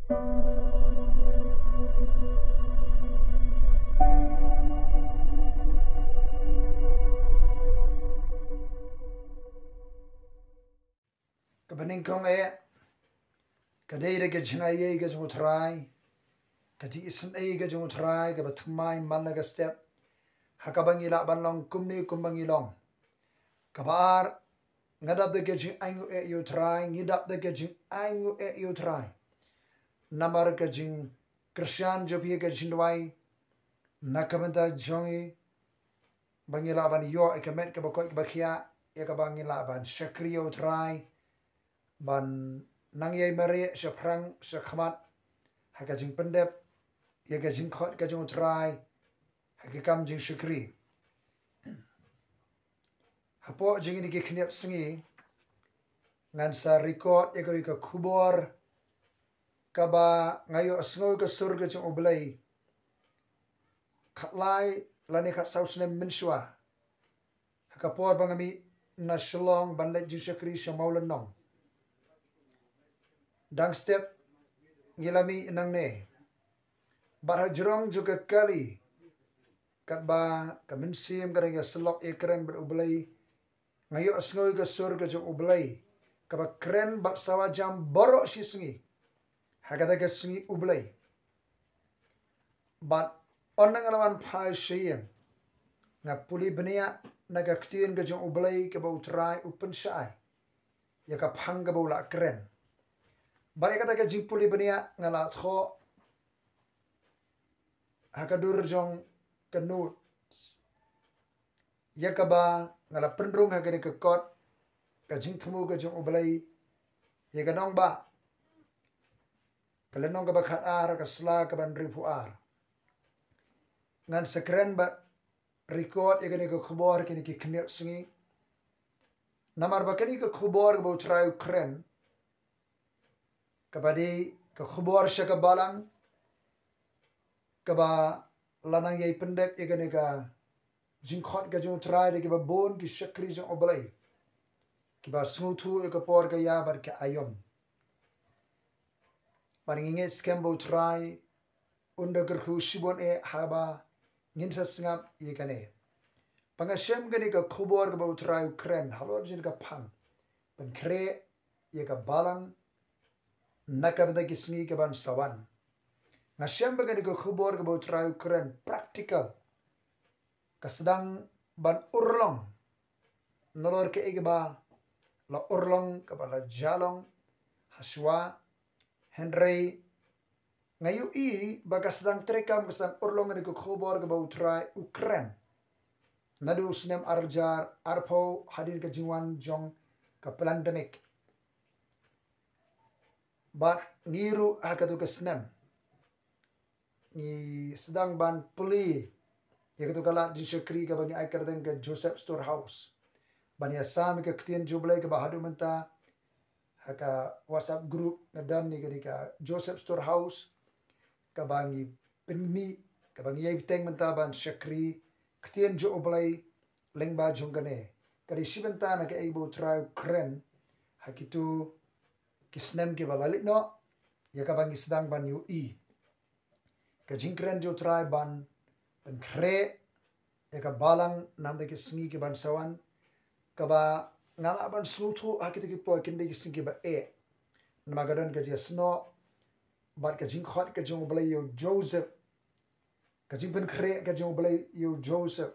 Kabaning kong kadai de ke jingay ke jung try kati isan ke jung try ke batmai man ga step hakabang ila balang kumni kumbang ilong kabar ngadap de ke jing angu you try ngidap de ke jing angu you try namar ke jing Christian jobi ke jindwai nakamenta jongi bangila ban yo ekamet ke bakoi bakia ya kabangila ban shakrio try ban nangyay mari sa prang sa khamat hakajing pendep yakajing khot kajing try hakikam jingshakri hapo jing ni ke kine sngi ngan sa record yakoi ka khubor kaba ngayo sngo ka surga jing U Blei khatlai lani khat sau snem mynshuwa hakapor bangami na shlong banle jingshakri shamaulan nong dang step ngilami nang ne barha jurong juga kali kat ba kaminsim garang ya slok ekren ber U Blei ngayo asngoi ka surga jong U Blei kaba kren bat sawa jam borok si sngi hagada ka sngi U Blei bat onang alawan phai shiyem nga puli benia naga ktien ka jong U Blei ka ba utrai upen shai ya ka phang ka ba kren bari kata ke jing puli benia ngala tho hakadur jong kanut yakaba ngala pendrung hakani ke kot ka jing thumu ke jong U Blei yakanong ba kalenong ka ba khat ar ka sla ka ban ripu ar ngan sekren ba record yakani ke khubor kini ki khnep sngi namar ba kani ke khubor ba utrai kren kabadi ke khubor syaka balang kaba lanang yai pendek igane ka jingkhot ka jung try de kiba bon ki shakri jung U Blei kiba smutu ka por ka ya bar ka ayom paninge skembo try unda gerku shibon haba nginsa singap igane pangashem gani ka khubor ka ba try kren halo jin ka phang pan kre ye ka balang nakabda ki sngi ke ban sawan ngasem bagani ko khubor ke botrai kren practical kasdang ban urlong nolor ke igba la urlong ke bala jalong haswa henry ngayu bagasdang trekam kesan urlong ni ko khubor ke botrai ukren nadu snem arjar arpo hadin ke jingwan jong ka pandemic bat ngiru hakatu ke snem ni sedang ban puli yakatu kala jingshakri ka bangi aikar deng ke Joseph Storehouse bani asam ke ktien jublei ke bahadu menta haka WhatsApp group ngadan ni ke Joseph Storehouse ka bangi penmi ka bangi yai teng menta ban shakri ktien jo U Blei lengba jongane kadi shibenta na ke able try kren hakitu kisnem ke balalit no yakabangi sedang ban UI ka jingkren jo try ban kre yaka balang namde ke sngi ke ban sawan kaba ngala ban slutu hakite ke po kinde ke singi ba namagadon ke jesno bat ka jingkhot ke jong U Blei yo Joseph ka jingpen kre ke jong U Blei yo Joseph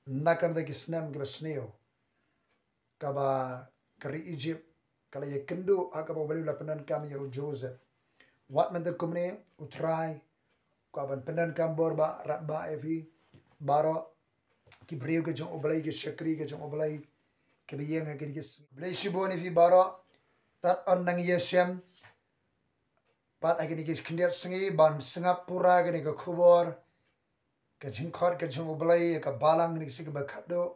nakam de ke snem ke sneo kaba kari Egypt kala ye kendo akaba U Blei la penan kam yo Joseph wat men de kumne utrai ko ban penan kam borba ratba evi baro ki breu ke jong U Blei ke shakri ke jong U Blei ke biyeng ke ke Blei shiboni fi baro tat on nang ye shem pat agini ke khndiat sngi ban singapura ke ke khubor ke jingkhot ke jong U Blei ke balang ni sik ba khado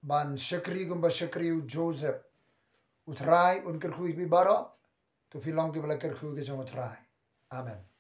ban shakri gumba shakri Joseph utrai un kerkhui bi baro tu filong ke bala kerkhui ke jong utrai amen